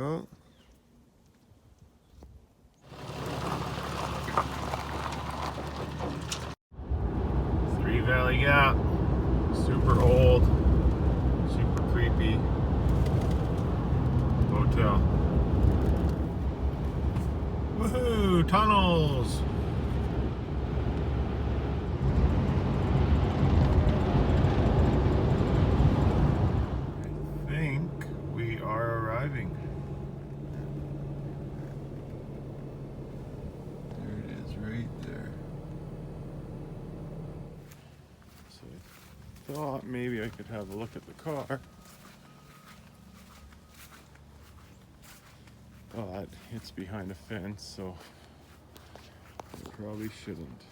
Well, Three Valley Gap, super old, super creepy hotel. Woohoo, tunnels! I think we are arriving. There it is, right there. So I thought maybe I could have a look at the car. But it's behind a fence, so I probably shouldn't.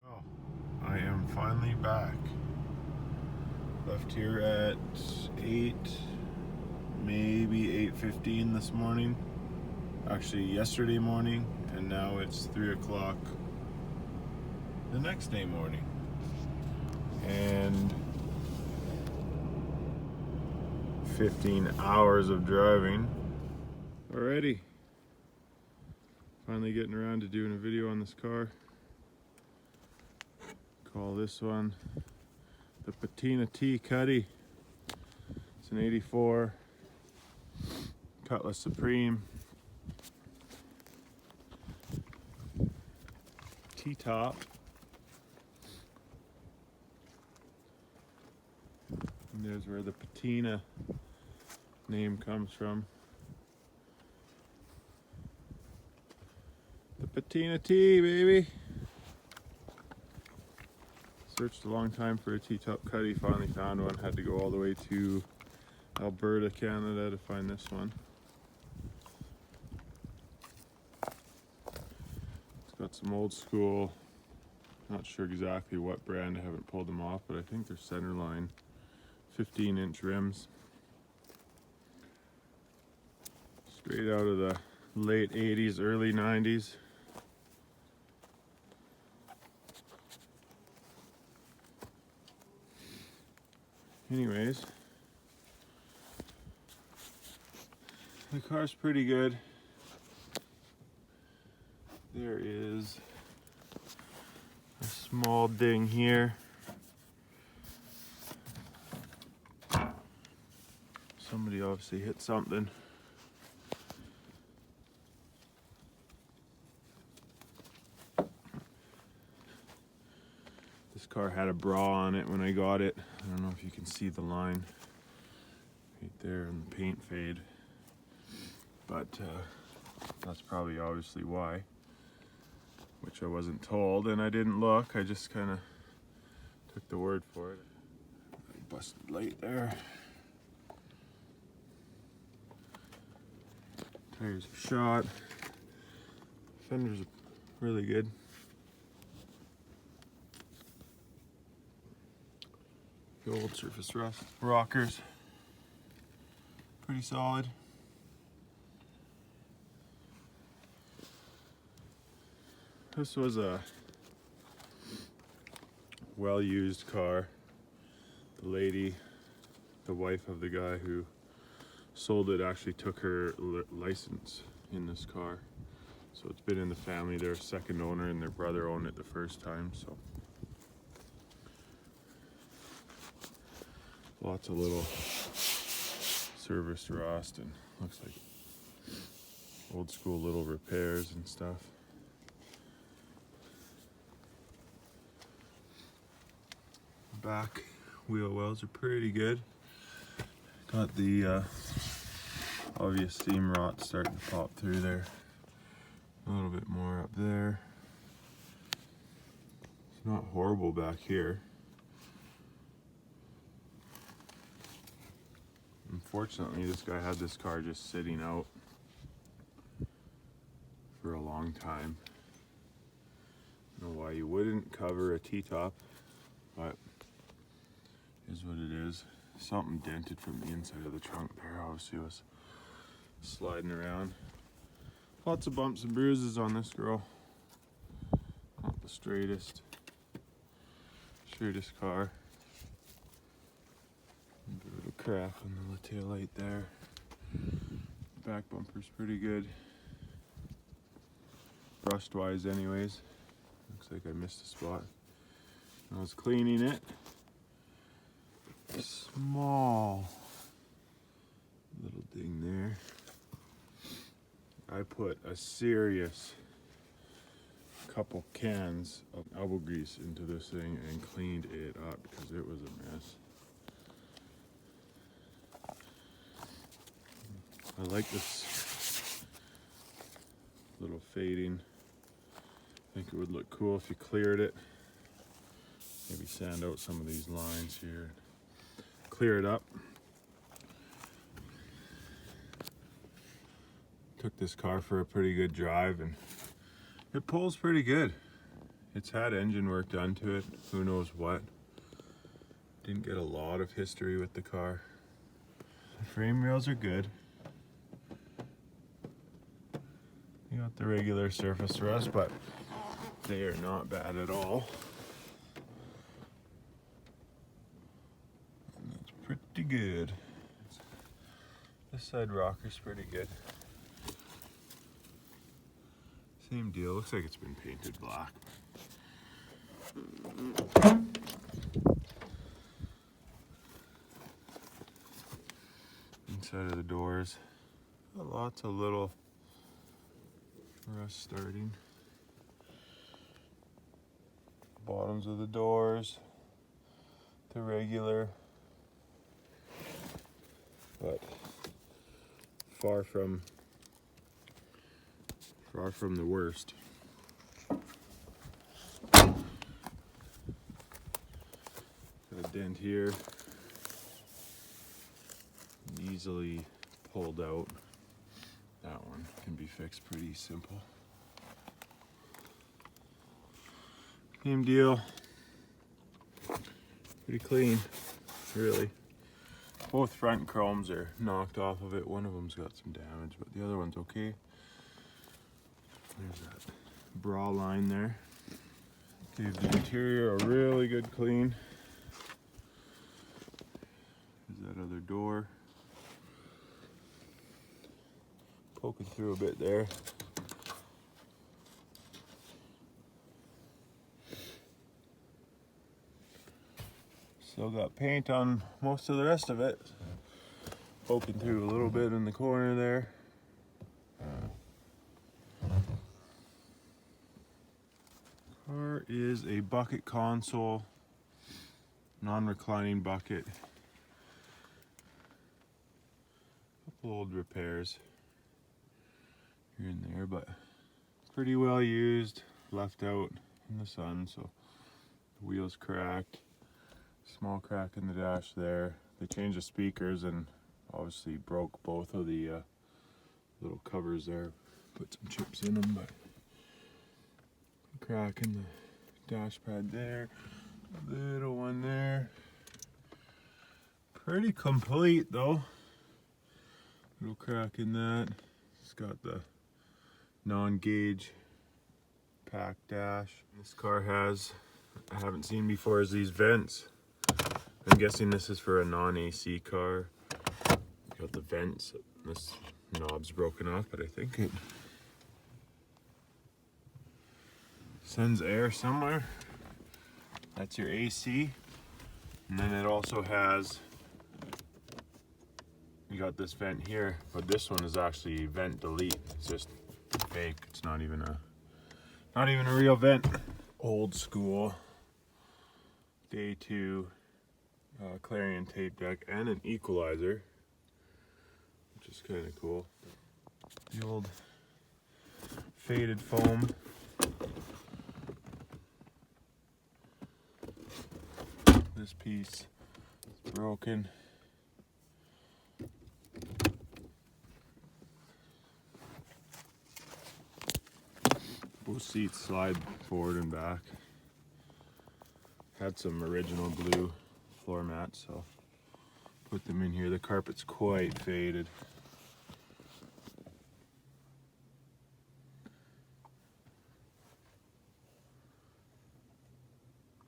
Oh, I am finally back. Left here at 8, maybe 8:15 this morning. Actually, yesterday morning, and now it's 3 o'clock the next day morning. And 15 hours of driving already. Finally getting around to doing a video on this car. Call this one the Patina T cutty. It's an 84 Cutlass Supreme. T Top. And there's where the Patina name comes from. The Patina T, baby. Searched a long time for a T Top cutty, finally found one. Had to go all the way to Alberta, Canada to find this one. It's got some old school, not sure exactly what brand, I haven't pulled them off, but I think they're centerline 15-inch rims. Straight out of the late 80s, early 90s. Anyways, the car's pretty good. There is a small ding here. Somebody obviously hit something. This car had a bra on it when I got it. I don't know if you can see the line right there in the paint fade, but that's probably obviously why, which I wasn't told and I didn't look. I just kind of took the word for it. Busted light there. Tires are shot. Fenders are really good. The old surface rust. Rockers, pretty solid. This was a well-used car. The lady, the wife of the guy who sold it, actually took her license in this car. So it's been in the family. They're a second owner and their brother owned it the first time, so. Lots of little service rust and looks like old school little repairs and stuff. back wheel wells are pretty good. Got the obvious seam rot starting to pop through there. A little bit more up there. It's not horrible back here. Unfortunately, this guy had this car just sitting out for a long time. I don't know why you wouldn't cover a T Top, but it is what it is. Something dented from the inside of the trunk there. Obviously was sliding around. Lots of bumps and bruises on this girl. Not the straightest car. A bit of a crack on the tail light there. Back bumper's pretty good. Brushed wise anyways. Looks like I missed a spot. I was cleaning it. Small little ding there. I put a serious couple cans of elbow grease into this thing and cleaned it up because it was a mess. I like this little fading. I think it would look cool if you cleared it. Maybe sand out some of these lines here. Clear it up. Took this car for a pretty good drive and it pulls pretty good. It's had engine work done to it, who knows what. Didn't get a lot of history with the car. The frame rails are good. You got the regular surface rust, but they are not bad at all. And that's pretty good. This side rocker's pretty good. Same deal, looks like it's been painted black. Inside of the doors, lots of little rust starting. Bottoms of the doors, the regular, but far from the worst. Got a dent here, easily pulled out. That one can be fixed pretty simple. Same deal. Pretty clean, really. Both front chromes are knocked off of it. One of them's got some damage, but the other one's okay. There's that bra line there. Gave the interior a really good clean. There's that other door. Poking through a bit there. Still got paint on most of the rest of it. Poking through a little bit in the corner there. Car is a bucket console, non-reclining bucket. Couple old repairs here and there, but pretty well used, left out in the sun, so the wheel's cracked. Small crack in the dash there. They changed the speakers and obviously broke both of the little covers there. Put some chips in them, but crack in the dash pad there. Little one there. Pretty complete though. Little crack in that. It's got the non-gauge pack dash. This car has, I haven't seen before, is these vents. I'm guessing this is for a non-AC car. Got the vents. This knob's broken off, but I think it sends air somewhere. That's your AC. And then it also has, you got this vent here, but this one is actually vent delete. It's just fake. It's not even a real vent. Old school. Day A2 Clarion tape deck and an equalizer, which is kind of cool. The old faded foam. This piece is broken. Both seats slide forward and back. Had some original blue floor mats, so put them in here. The carpet's quite faded.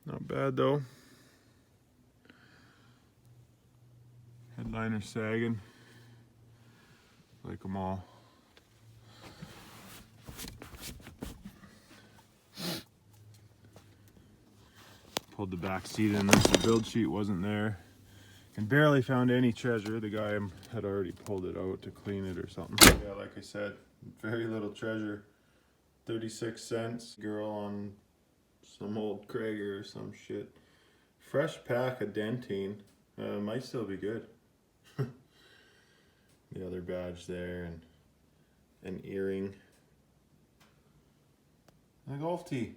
Not bad though. Headliner sagging. Like them all. Pulled the back seat in this. The build sheet wasn't there. And barely found any treasure. The guy had already pulled it out to clean it or something. Yeah, like I said, very little treasure. 36 cents. Girl on some old Krager or some shit. Fresh pack of dentine. Might still be good. The other badge there and an earring. And a golf tee.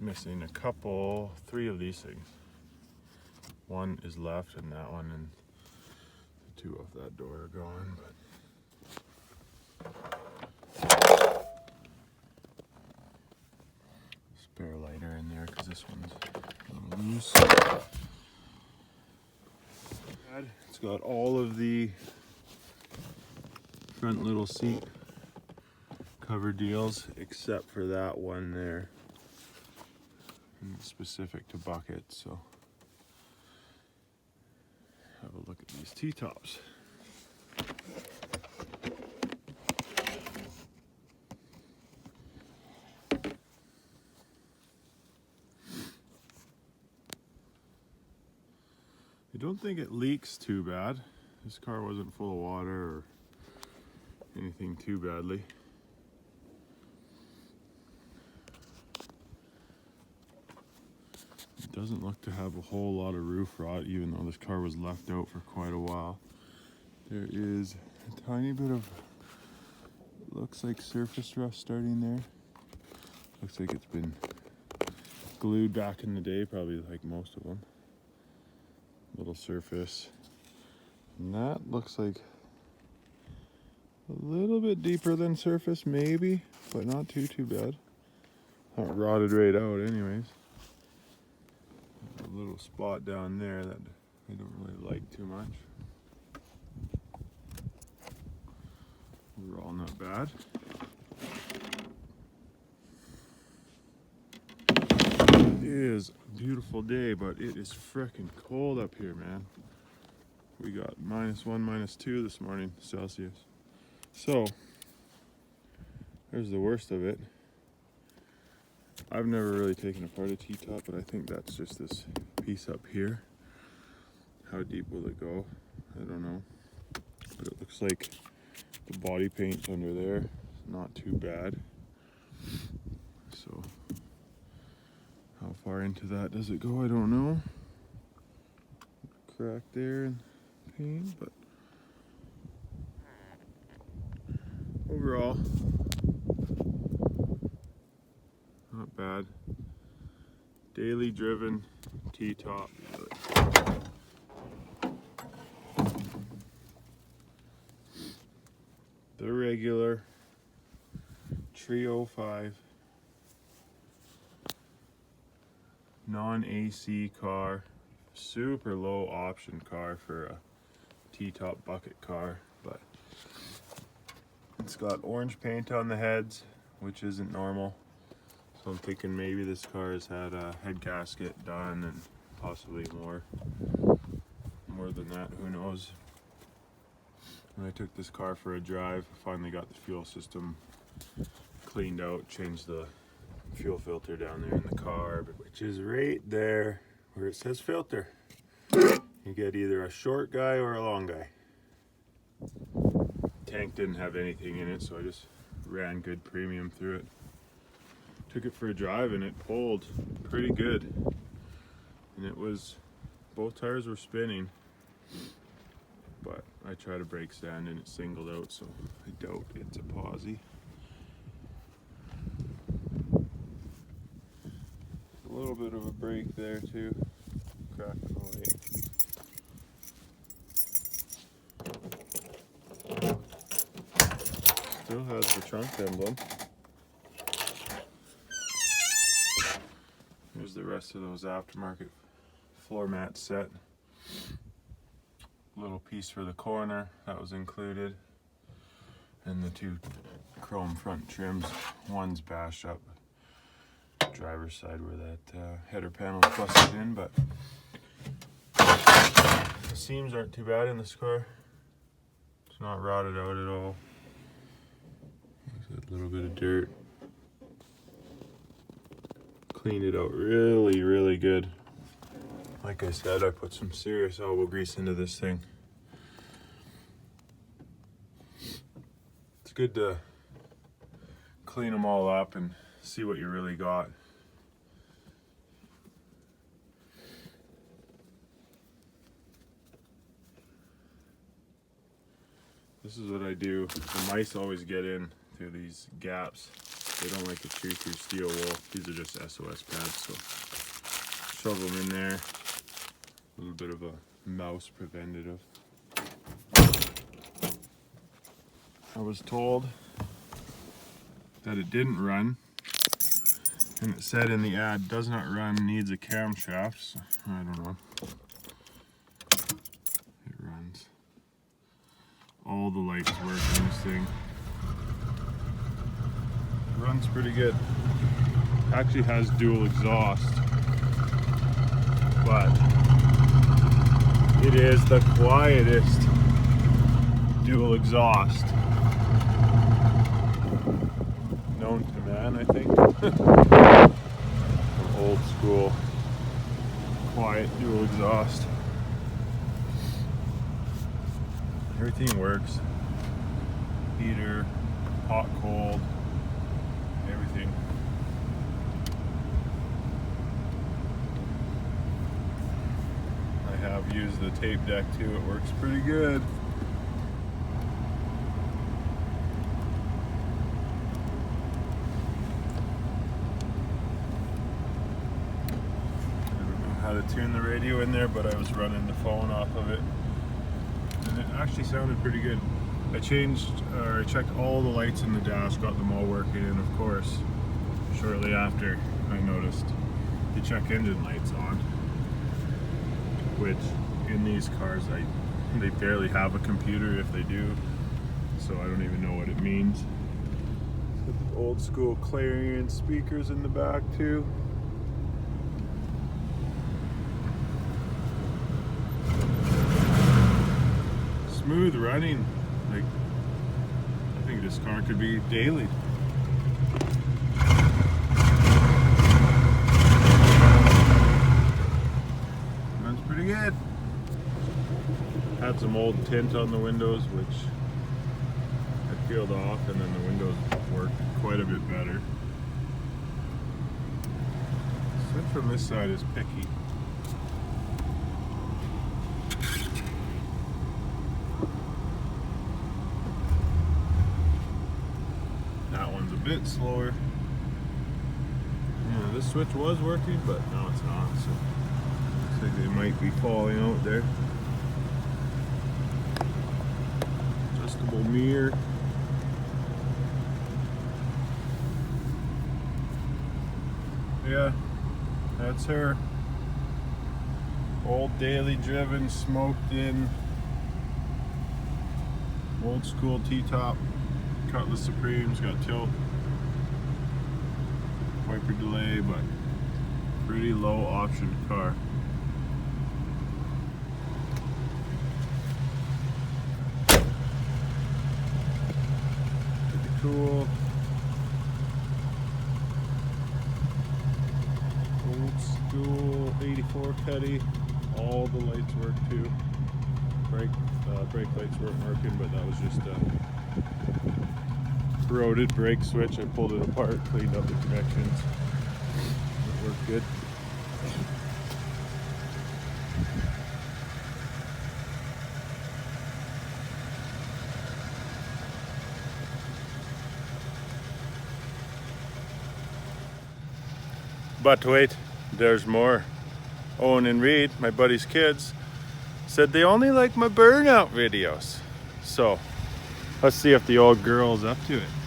Missing a couple, 3 of these things. One is left and that one, and the 2 off that door are gone. But spare lighter in there because this one's a little loose. It's got all of the front little seat cover deals except for that one there. And it's specific to buckets, so have a look at these T-tops. I don't think it leaks too bad. This car wasn't full of water or anything too badly. It doesn't look to have a whole lot of roof rot, even though this car was left out for quite a while. There is a tiny bit of, looks like surface rust starting there. Looks like it's been glued back in the day, probably like most of them. Little surface. And that looks like a little bit deeper than surface, maybe, but not too bad. Not rotted right out anyways. A little spot down there that I don't really like too much. Overall not bad. It is a beautiful day, but it is frickin' cold up here, man. We got -1, -2 this morning Celsius. So, there's the worst of it. I've never really taken apart a T-top, but I think that's just this piece up here. How deep will it go? I don't know. But it looks like the body paint's under there. Not too bad. So, how far into that does it go? I don't know. Crack there and paint, but overall, not bad. Daily driven T-top. The regular Trio 5 non-AC car, super low option car for a T-top bucket car, but it's got orange paint on the heads, which isn't normal. So I'm thinking maybe this car has had a head gasket done and possibly more than that, who knows. When I took this car for a drive, finally got the fuel system cleaned out, changed the fuel filter down there in the carb, which is right there where it says filter. You get either a short guy or a long guy. Tank didn't have anything in it, so I just ran good premium through it. Took it for a drive and it pulled pretty good. and it was, both tires were spinning, but I tried to brake stand and it singled out, so I doubt it's a posi. A little bit of a brake there too, cracking the light. Still has the trunk emblem. Here's the rest of those aftermarket floor mats set. Little piece for the corner that was included, and the 2 chrome front trims. One's bashed up driver's side where that header panel is busted in, but the seams aren't too bad in this car. It's not rotted out at all. There's a little bit of dirt. Cleaned it out really good. Like I said, I put some serious elbow grease into this thing. It's good to clean them all up and see what you really got. This is what I do. The mice always get in through these gaps. They don't like to chew through steel wool. These are just SOS pads, so shove them in there. A little bit of a mouse preventative. I was told that it didn't run, and it said in the ad, does not run, needs a camshaft. So I don't know. It runs. All the lights work in this thing. Runs pretty good. Actually has dual exhaust, but it is the quietest dual exhaust known to man, I think. An old school quiet dual exhaust. Everything works. Heater, hot, cold, everything. I have used the tape deck too. It works pretty good. I don't know how to tune the radio in there, but I was running the phone off of it, and it actually sounded pretty good. I checked all the lights in the dash, got them all working, and of course, shortly after, I noticed the check engine lights on, which in these cars, they barely have a computer if they do, so I don't even know what it means. Old school Clarion speakers in the back too. Smooth running. Like, I think this car could be daily. Runs pretty good. Had some old tint on the windows, which I peeled off, and then the windows worked quite a bit better. Switch from this side is picky. Bit slower. Yeah, this switch was working, but now it's not, so looks like they might be falling out there. Adjustable mirror. Yeah, that's her. Old daily driven, smoked in, old school T Top Cutlass Supreme's got tilt, wiper delay, but pretty low option car. Pretty cool. Old school 84 cutty. All the lights work too. Brake lights weren't working, but that was just corroded brake switch. I pulled it apart, cleaned up the connections. It worked good. But wait, there's more. Owen and Reed, my buddy's kids, said they only like my Burnout videos. So let's see if the old girl's up to it.